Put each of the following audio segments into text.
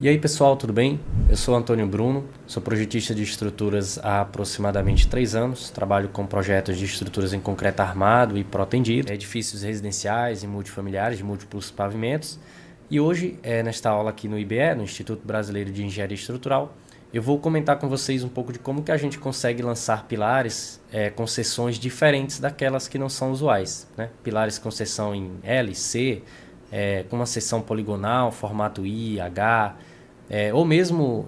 E aí pessoal, tudo bem? Eu sou Antônio Bruno, sou projetista de estruturas há aproximadamente 3 anos, trabalho com projetos de estruturas em concreto armado e protendido, edifícios residenciais e multifamiliares de múltiplos pavimentos. E hoje, nesta aula aqui no IBE, no Instituto Brasileiro de Engenharia Estrutural, eu vou comentar com vocês um pouco de como que a gente consegue lançar pilares com seções diferentes daquelas que não são usuais, né? Pilares com seção em L, C, com uma seção poligonal, formato I, H, ou mesmo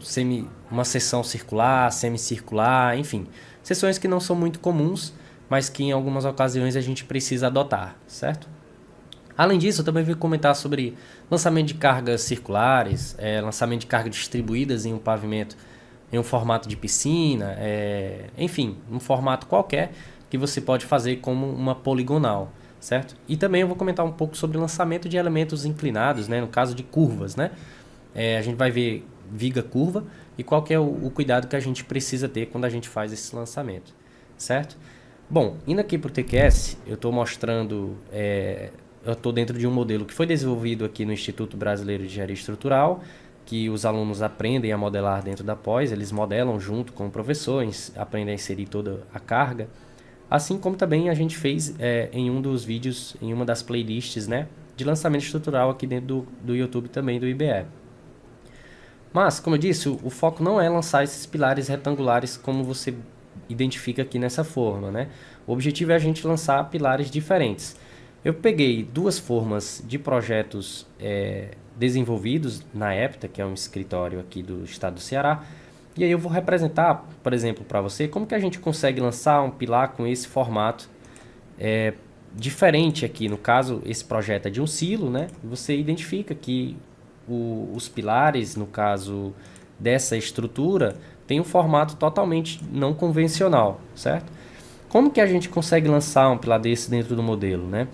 uma seção circular, semicircular, enfim. Seções que não são muito comuns, mas que em algumas ocasiões a gente precisa adotar, certo? Além disso, eu também vou comentar sobre lançamento de cargas circulares, lançamento de cargas distribuídas em um pavimento em um formato de piscina, enfim, um formato qualquer que você pode fazer como uma poligonal, certo? E também eu vou comentar um pouco sobre lançamento de elementos inclinados, né, no caso de curvas, né? A gente vai ver viga curva e qual que é o cuidado que a gente precisa ter quando a gente faz esse lançamento, certo? Bom, indo aqui para o TQS, eu estou mostrando, eu estou dentro de um modelo que foi desenvolvido aqui no Instituto Brasileiro de Engenharia Estrutural, que os alunos aprendem a modelar dentro da pós, eles modelam junto com o professor, aprendem a inserir toda a carga, assim como também a gente fez em um dos vídeos, em uma das playlists, né, de lançamento estrutural aqui dentro do YouTube também do IBE. Mas, como eu disse, o foco não é lançar esses pilares retangulares como você identifica aqui nessa forma, né? O objetivo é a gente lançar pilares diferentes. Eu peguei duas formas de projetos desenvolvidos na EPTA, que é um escritório aqui do estado do Ceará, e aí eu vou representar, por exemplo, para você, como que a gente consegue lançar um pilar com esse formato diferente aqui. No caso, esse projeto é de um silo, né? Você identifica que os pilares, no caso dessa estrutura, tem um formato totalmente não convencional, certo? Como que a gente consegue lançar um pilar desse dentro do modelo, né?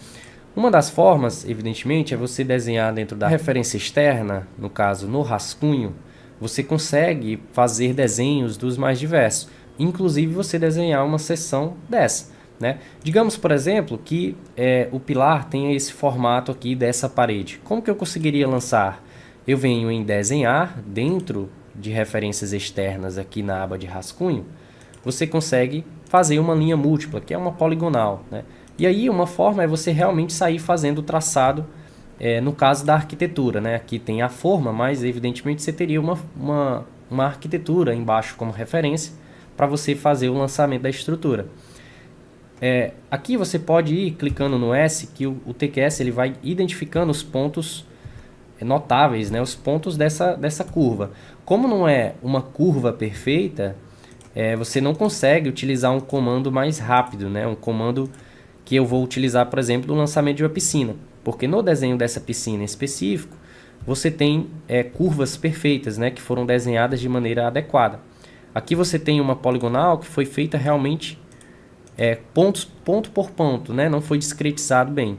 Uma das formas, evidentemente, é você desenhar dentro da referência externa, no caso no rascunho, você consegue fazer desenhos dos mais diversos, inclusive você desenhar uma seção dessa, né? Digamos, por exemplo, que o pilar tenha esse formato aqui dessa parede. Como que eu conseguiria lançar? Eu venho em desenhar, dentro de referências externas aqui na aba de rascunho, você consegue fazer uma linha múltipla, que é uma poligonal, né? E aí uma forma é você realmente sair fazendo o traçado, no caso da arquitetura, né? Aqui tem a forma, mas evidentemente você teria uma arquitetura embaixo como referência para você fazer o lançamento da estrutura. Aqui você pode ir clicando no S, que o TQS ele vai identificando os pontos notáveis, né, os pontos dessa curva. Como não é uma curva perfeita, você não consegue utilizar um comando mais rápido, né, um comando que eu vou utilizar, por exemplo, no lançamento de uma piscina. Porque no desenho dessa piscina em específico, você tem curvas perfeitas, né, que foram desenhadas de maneira adequada. Aqui você tem uma poligonal que foi feita realmente ponto por ponto, né, não foi discretizado bem.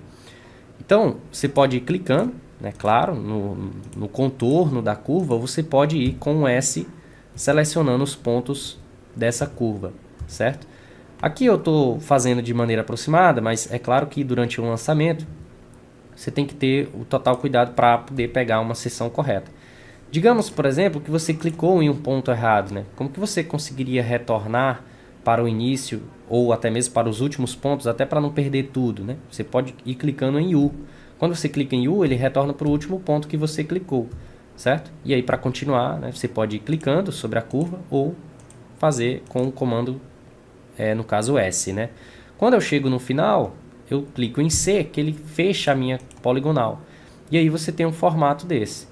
Então, você pode ir clicando, né, claro, no contorno da curva, você pode ir com o S selecionando os pontos dessa curva, certo? Aqui eu estou fazendo de maneira aproximada, mas é claro que durante o lançamento você tem que ter o total cuidado para poder pegar uma seção correta. Digamos, por exemplo, que você clicou em um ponto errado, né? Como que você conseguiria retornar para o início ou até mesmo para os últimos pontos, até para não perder tudo, né? Você pode ir clicando em U. Quando você clica em U, ele retorna para o último ponto que você clicou, certo? E aí, para continuar, né, você pode ir clicando sobre a curva ou fazer com o comando, no caso S, né? Quando eu chego no final, eu clico em C, que ele fecha a minha poligonal. E aí você tem um formato desse.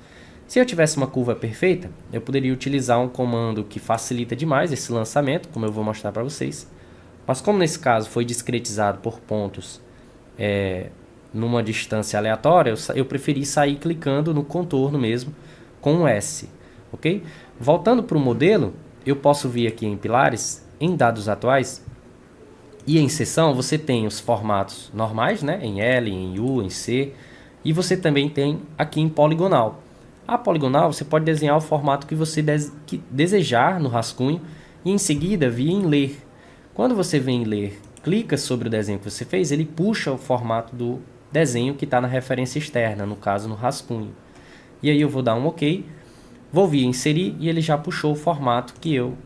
Se eu tivesse uma curva perfeita, eu poderia utilizar um comando que facilita demais esse lançamento, como eu vou mostrar para vocês. Mas como nesse caso foi discretizado por pontos numa distância aleatória, eu preferi sair clicando no contorno mesmo com um S, ok? Voltando para o modelo, eu posso vir aqui em pilares, em dados atuais, e em seção você tem os formatos normais, né? Em L, em U, em C, e você também tem aqui em poligonal. A poligonal você pode desenhar o formato que você desejar no rascunho e em seguida vir em ler. Quando você vem em ler, clica sobre o desenho que você fez, ele puxa o formato do desenho que está na referência externa, no caso no rascunho. E aí eu vou dar um OK. vou vir inserir e ele já puxou o formato que eu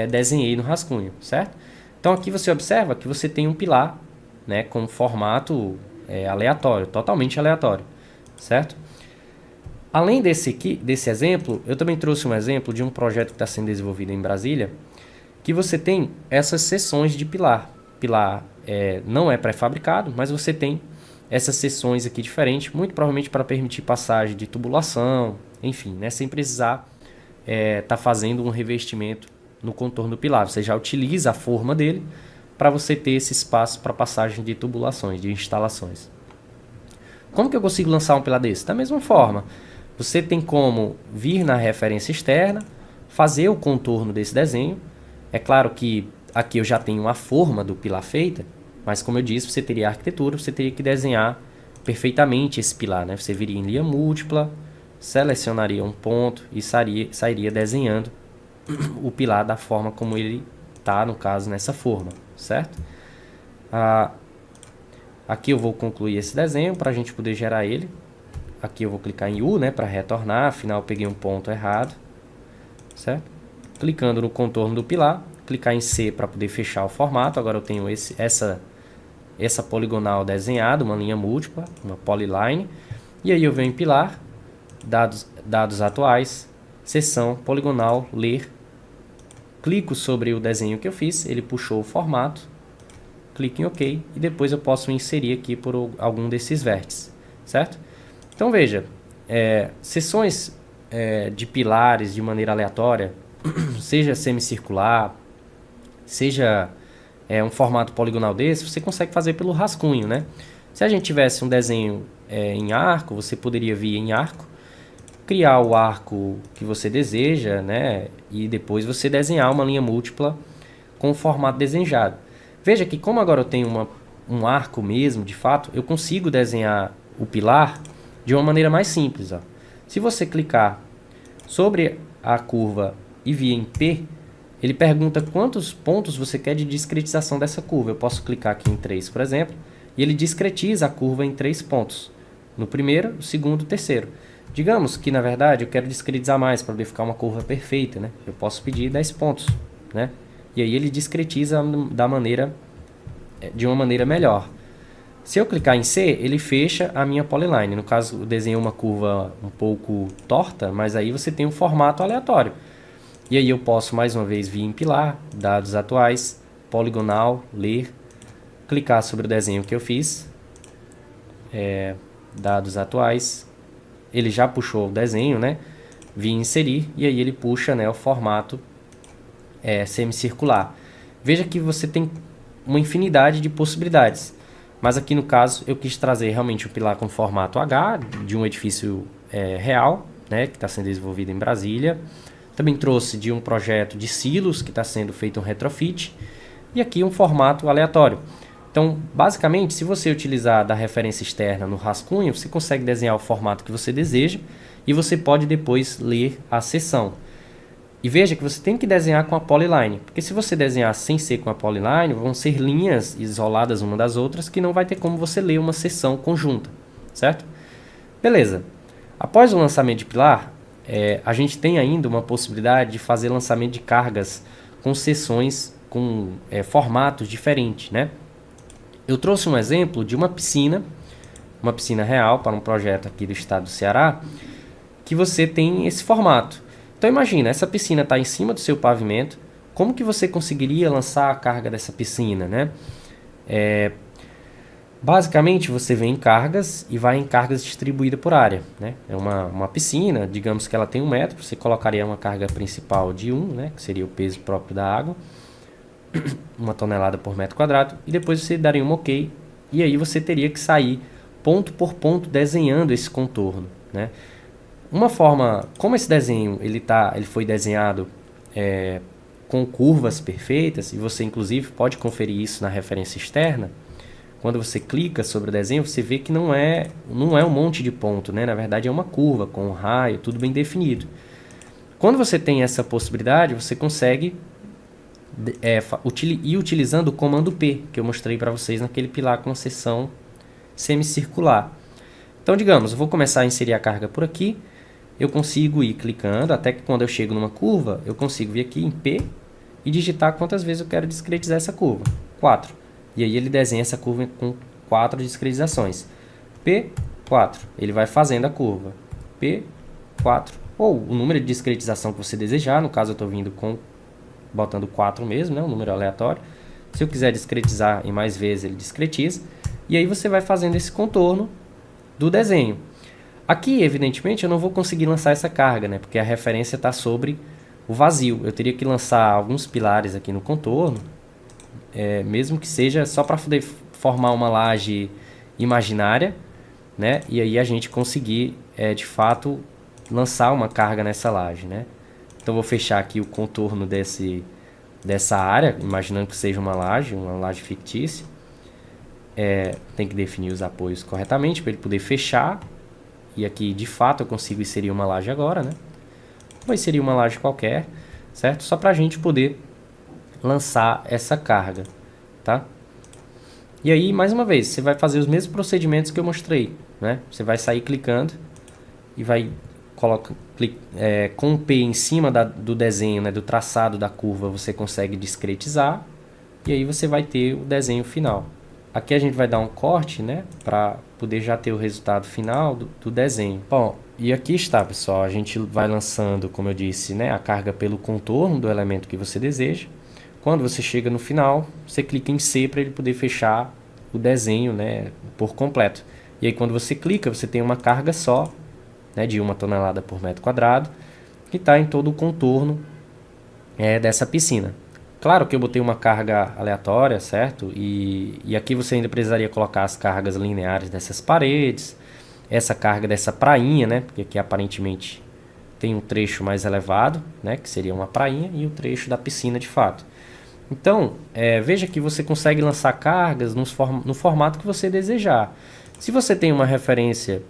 desenhei no rascunho, certo? Então aqui você observa que você tem um pilar, né, com formato aleatório, totalmente aleatório, certo? Além desse exemplo, eu também trouxe um exemplo de um projeto que está sendo desenvolvido em Brasília, que você tem essas seções de pilar. Pilar não é pré-fabricado, mas você tem essas seções aqui diferentes, muito provavelmente para permitir passagem de tubulação, enfim, né, sem precisar estar fazendo um revestimento no contorno do pilar. Você já utiliza a forma dele para você ter esse espaço para passagem de tubulações, de instalações. Como que eu consigo lançar um pilar desse? Da mesma forma, você tem como vir na referência externa, fazer o contorno desse desenho. É claro que aqui eu já tenho a forma do pilar feita, mas como eu disse, você teria a arquitetura, você teria que desenhar perfeitamente esse pilar, né? Você viria em linha múltipla, selecionaria um ponto e sairia desenhando o pilar da forma como ele está, no caso, nessa forma, certo? Aqui eu vou concluir esse desenho para a gente poder gerar ele. Aqui eu vou clicar em U, né, para retornar, afinal eu peguei um ponto errado, certo? Clicando no contorno do pilar, clicar em C para poder fechar o formato. Agora eu tenho essa poligonal desenhada, uma linha múltipla, uma polyline. E aí eu venho em pilar, dados atuais, seção, poligonal, ler. Clico sobre o desenho que eu fiz, ele puxou o formato. Clico em OK e depois eu posso inserir aqui por algum desses vértices, certo? Então veja, seções de pilares de maneira aleatória, seja semicircular, seja um formato poligonal desse, você consegue fazer pelo rascunho, né? Se a gente tivesse um desenho em arco, você poderia vir em arco, criar o arco que você deseja, né? E depois você desenhar uma linha múltipla com o formato desejado. Veja que como agora eu tenho um arco mesmo, de fato, eu consigo desenhar o pilar de uma maneira mais simples. Ó. Se você clicar sobre a curva e vir em P, ele pergunta quantos pontos você quer de discretização dessa curva. Eu posso clicar aqui em 3, por exemplo, e ele discretiza a curva em 3 pontos. No primeiro, no segundo, terceiro. Digamos que, na verdade, eu quero discretizar mais para poder ficar uma curva perfeita, né? Eu posso pedir 10 pontos, né? E aí ele discretiza de uma maneira melhor. Se eu clicar em C, ele fecha a minha polyline. No caso, eu desenhei uma curva um pouco torta, mas aí você tem um formato aleatório. E aí eu posso, mais uma vez, vir em pilar, dados atuais, poligonal, ler, clicar sobre o desenho que eu fiz, dados atuais, ele já puxou o desenho, né? Vir inserir, e aí ele puxa, né, o formato semicircular. Veja que você tem uma infinidade de possibilidades. Mas aqui no caso eu quis trazer realmente o pilar com formato H, de um edifício real, né, que está sendo desenvolvido em Brasília. Também trouxe de um projeto de silos, que está sendo feito um retrofit. E aqui um formato aleatório. Então, basicamente, se você utilizar da referência externa no rascunho, você consegue desenhar o formato que você deseja e você pode depois ler a seção. E veja que você tem que desenhar com a polyline, porque se você desenhar sem ser com a polyline, vão ser linhas isoladas uma das outras que não vai ter como você ler uma seção conjunta, certo? Beleza. Após o lançamento de pilar, a gente tem ainda uma possibilidade de fazer lançamento de cargas com seções com formatos diferentes, né? Eu trouxe um exemplo de uma piscina real para um projeto aqui do estado do Ceará, que você tem esse formato. Então imagina, essa piscina está em cima do seu pavimento, como que você conseguiria lançar a carga dessa piscina, né? Basicamente você vem em cargas e vai em cargas distribuídas por área, né? É uma piscina, digamos que ela tem 1 metro, você colocaria uma carga principal de 1, né? Que seria o peso próprio da água, 1 tonelada por metro quadrado, e depois você daria um OK, e aí você teria que sair ponto por ponto desenhando esse contorno, né? Uma forma, como esse desenho ele foi desenhado com curvas perfeitas, e você inclusive pode conferir isso na referência externa, quando você clica sobre o desenho, você vê que não é um monte de ponto, né? Na verdade é uma curva com um raio, tudo bem definido. Quando você tem essa possibilidade, você consegue ir utilizando o comando P, que eu mostrei para vocês naquele pilar com a seção semicircular. Então, digamos, eu vou começar a inserir a carga por aqui, eu consigo ir clicando até que quando eu chego numa curva, eu consigo vir aqui em P e digitar quantas vezes eu quero discretizar essa curva. 4. E aí ele desenha essa curva com 4 discretizações. P4. Ele vai fazendo a curva. P4. Ou o número de discretização que você desejar. No caso, eu estou vindo botando 4 mesmo, né? Um número aleatório. Se eu quiser discretizar em mais vezes, ele discretiza. E aí você vai fazendo esse contorno do desenho. Aqui, evidentemente, eu não vou conseguir lançar essa carga, né? Porque a referência está sobre o vazio. Eu teria que lançar alguns pilares aqui no contorno, mesmo que seja só para poder formar uma laje imaginária, né? E aí a gente conseguir, de fato, lançar uma carga nessa laje, né? Então, vou fechar aqui o contorno dessa área, imaginando que seja uma laje fictícia. Tem que definir os apoios corretamente para ele poder fechar. E aqui, de fato, eu consigo inserir uma laje agora, né? Vou inserir uma laje qualquer, certo? Só para a gente poder lançar essa carga, tá? E aí, mais uma vez, você vai fazer os mesmos procedimentos que eu mostrei, né? Você vai sair clicando e vai colocar com o P em cima do desenho, né? Do traçado da curva, você consegue discretizar e aí você vai ter o desenho final. Aqui a gente vai dar um corte, né, para poder já ter o resultado final do desenho. Bom, e aqui está, pessoal. A gente vai lançando, como eu disse, né, a carga pelo contorno do elemento que você deseja. Quando você chega no final, você clica em C para ele poder fechar o desenho, né, por completo. E aí quando você clica, você tem uma carga só, né, de 1 tonelada por metro quadrado, que está em todo o contorno dessa piscina. Claro que eu botei uma carga aleatória, certo? E aqui você ainda precisaria colocar as cargas lineares dessas paredes, essa carga dessa prainha, né? Porque aqui aparentemente tem um trecho mais elevado, né? Que seria uma prainha, e o trecho da piscina de fato. Então, veja que você consegue lançar cargas no formato que você desejar. Se você tem uma referência,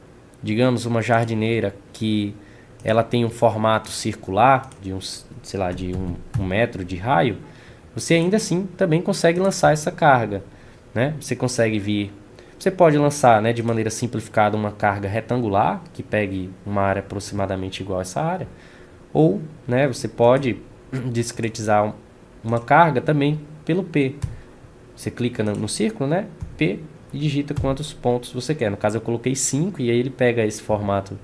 digamos, uma jardineira que ela tem um formato circular, de sei lá, de um metro de raio, você ainda assim também consegue lançar essa carga, né? Você consegue você pode lançar, né, de maneira simplificada uma carga retangular que pegue uma área aproximadamente igual a essa área, ou, né, você pode discretizar uma carga também pelo P. Você clica no círculo, né, P, e digita quantos pontos você quer. No caso eu coloquei 5 e aí ele pega esse formato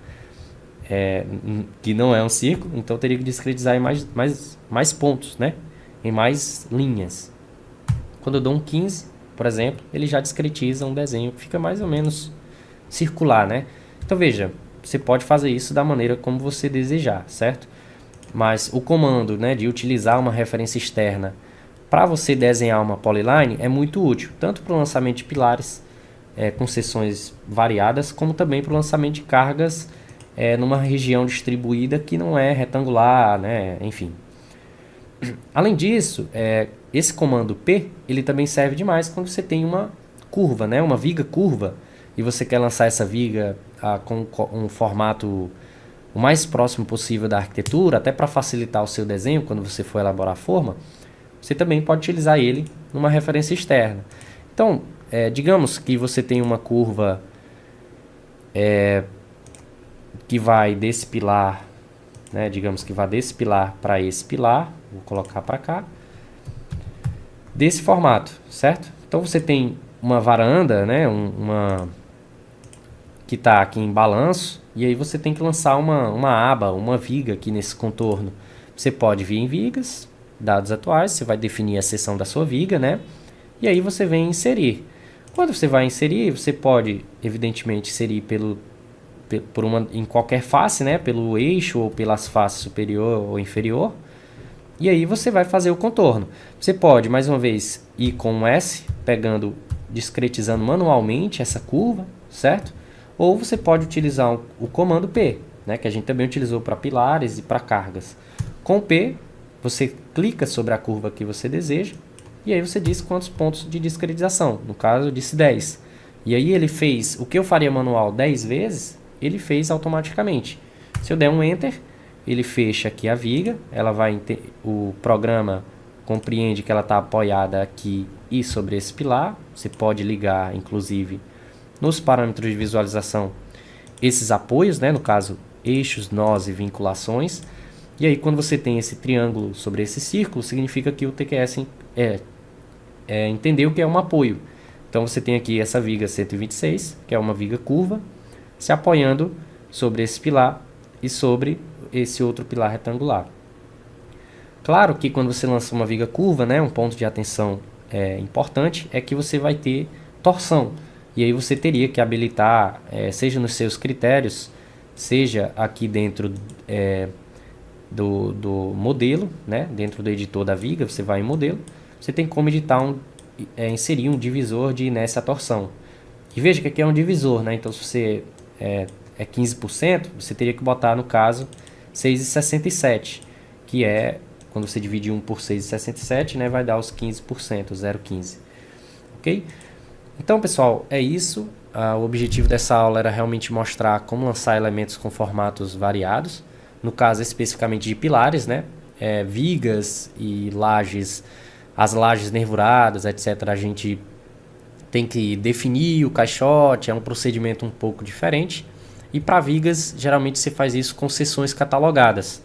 que não é um círculo, então eu teria que discretizar em mais pontos, né? Em mais linhas. Quando eu dou um 15, por exemplo, ele já discretiza um desenho que fica mais ou menos circular, né? Então veja, você pode fazer isso da maneira como você desejar, certo? Mas o comando, né, de utilizar uma referência externa para você desenhar uma polyline é muito útil, tanto para o lançamento de pilares com seções variadas, como também para o lançamento de cargas numa região distribuída que não é retangular, né? Enfim. Além disso, esse comando P, ele também serve demais quando você tem uma curva, né? Uma viga curva, e você quer lançar essa viga com um formato o mais próximo possível da arquitetura, até para facilitar o seu desenho quando você for elaborar a forma. Você também pode utilizar ele numa referência externa. Então, digamos que você tem uma curva que vai desse pilar, né? Digamos que vai desse pilar para esse pilar, vou colocar para cá, desse formato, certo? Então você tem uma varanda, né? Que está aqui em balanço, e aí você tem que lançar uma aba, uma viga aqui nesse contorno. Você pode vir em vigas, dados atuais, você vai definir a seção da sua viga, né? E aí você vem inserir. Quando você vai inserir, você pode, evidentemente, inserir em qualquer face, né? Pelo eixo ou pelas faces superior ou inferior. E aí você vai fazer o contorno. Você pode, mais uma vez, ir com um S, discretizando manualmente essa curva, certo? Ou você pode utilizar o comando P, né? Que a gente também utilizou para pilares e para cargas. Com P, você clica sobre a curva que você deseja, e aí você diz quantos pontos de discretização. No caso, eu disse 10. E aí ele fez o que eu faria manual 10 vezes, ele fez automaticamente. Se eu der um Enter, ele fecha aqui a viga, o programa compreende que ela está apoiada aqui e sobre esse pilar. Você pode ligar, inclusive, nos parâmetros de visualização, esses apoios, né? No caso, eixos, nós e vinculações. E aí, quando você tem esse triângulo sobre esse círculo, significa que o TQS entendeu que é um apoio. Então, você tem aqui essa viga 126, que é uma viga curva, se apoiando sobre esse pilar e sobre esse outro pilar retangular. Claro que quando você lança uma viga curva, né, um ponto de atenção importante é que você vai ter torção. E aí você teria que habilitar, seja nos seus critérios, seja aqui dentro do modelo, né, dentro do editor da viga, você vai em modelo, você tem como inserir um divisor de inércia à torção. E veja que aqui é um divisor, né, então se você é 15%, você teria que botar, no caso, 6,67, que é, quando você divide 1 por 6,67, né, vai dar os 15%, 0,15. Ok? Então, pessoal, é isso. O objetivo dessa aula era realmente mostrar como lançar elementos com formatos variados. No caso, especificamente de pilares, né? Vigas e lajes, as lajes nervuradas, etc. A gente tem que definir o caixote, é um procedimento um pouco diferente. E para vigas, geralmente você faz isso com seções catalogadas.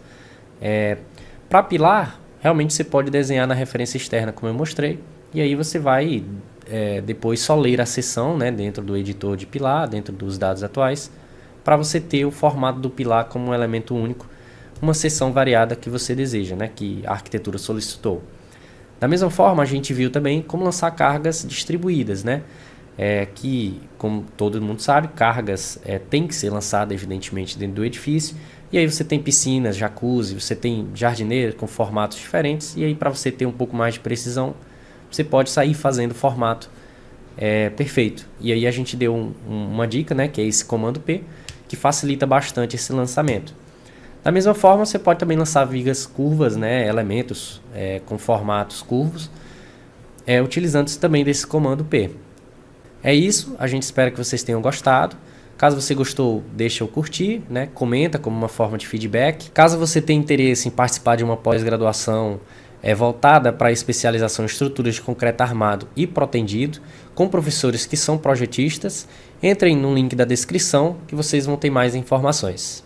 Para pilar, realmente você pode desenhar na referência externa, como eu mostrei, e aí você vai depois só ler a seção, né, dentro do editor de pilar, dentro dos dados atuais, para você ter o formato do pilar como um elemento único, uma seção variada que você deseja, né, que a arquitetura solicitou. Da mesma forma, a gente viu também como lançar cargas distribuídas, né, que, como todo mundo sabe, cargas tem que ser lançada, evidentemente, dentro do edifício. E aí você tem piscinas, jacuzzi, você tem jardineiras com formatos diferentes. E aí, para você ter um pouco mais de precisão, você pode sair fazendo formato perfeito. E aí a gente deu uma dica, né, que é esse comando P, que facilita bastante esse lançamento. Da mesma forma, você pode também lançar vigas curvas, né, elementos com formatos curvos, utilizando também desse comando P. É isso, a gente espera que vocês tenham gostado. Caso você gostou, deixa eu curtir, né? Comenta como uma forma de feedback. Caso você tenha interesse em participar de uma pós-graduação voltada para a especialização em estruturas de concreto armado e protendido, com professores que são projetistas, entrem no link da descrição que vocês vão ter mais informações.